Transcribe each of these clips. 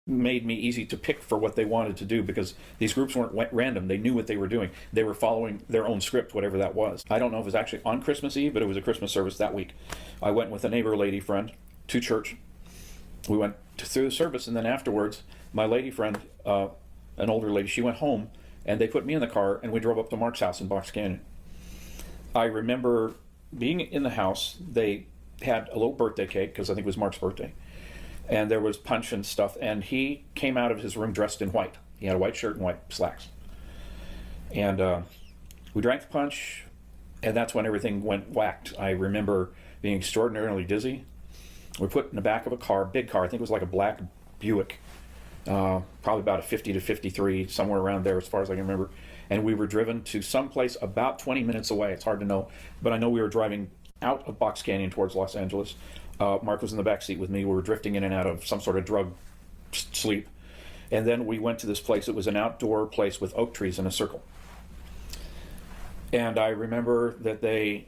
made me easy to pick for what they wanted to do, because these groups weren't random. They knew what they were doing. They were following their own script, whatever that was. I don't know if it was actually on Christmas Eve, but it was a Christmas service that week. I went with a neighbor lady friend to church. We went through the service, and then afterwards, my lady friend, an older lady, she went home, and they put me in the car, and we drove up to Mark's house in Box Canyon. I remember being in the house. They had a little birthday cake, because I think it was Mark's birthday. And there was punch and stuff, and he came out of his room dressed in white. He had a white shirt and white slacks. And we drank the punch, and that's when everything went whacked. I remember being extraordinarily dizzy. We put in the back of a car, big car, I think it was like a black Buick, probably about a 50 to 53, somewhere around there as far as I can remember. And we were driven to some place about 20 minutes away. It's hard to know, but I know we were driving out of Box Canyon towards Los Angeles. Mark was in the back seat with me. We were drifting in and out of some sort of drug sleep. And then we went to this place. It was an outdoor place with oak trees in a circle. And I remember that they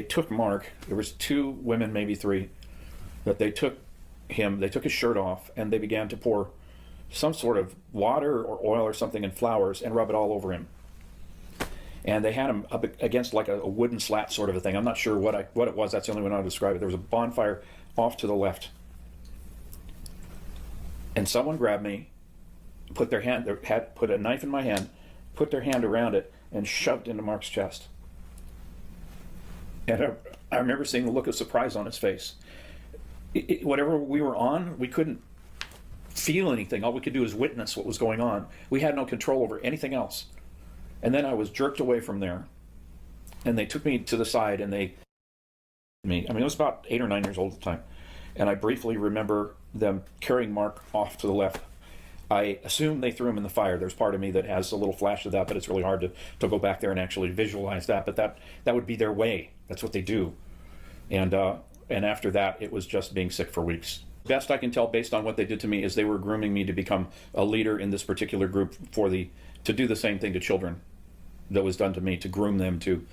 took Mark. There was 2 women, maybe 3, that they took him. They took his shirt off, and they began to pour some sort of water or oil or something in flowers and rub it all over him. And they had him up against like a wooden slat sort of a thing. I'm not sure what it was. That's the only way I know how to describe it. There was a bonfire off to the left. And someone grabbed me, put a knife in my hand, put their hand around it, and shoved into Mark's chest. And I remember seeing the look of surprise on his face. Whatever we were on, we couldn't feel anything. All we could do was witness what was going on. We had no control over anything else. And then I was jerked away from there, and they took me to the side, and I was about 8 or 9 years old at the time, and I briefly remember them carrying Mark off to the left. I assume they threw him in the fire. There's part of me that has a little flash of that, but it's really hard to go back there and actually visualize that. But that would be their way. That's what they do. And after that, it was just being sick for weeks. Best I can tell, based on what they did to me, is they were grooming me to become a leader in this particular group to do the same thing to children that was done to me, to groom them, to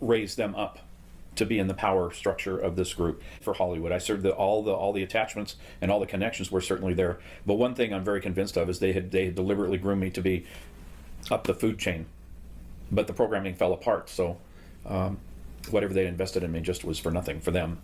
raise them up to be in the power structure of this group. For Hollywood, I served all the attachments and all the connections were certainly there. But one thing I'm very convinced of is they had deliberately groomed me to be up the food chain. But the programming fell apart, so whatever they invested in me just was for nothing for them.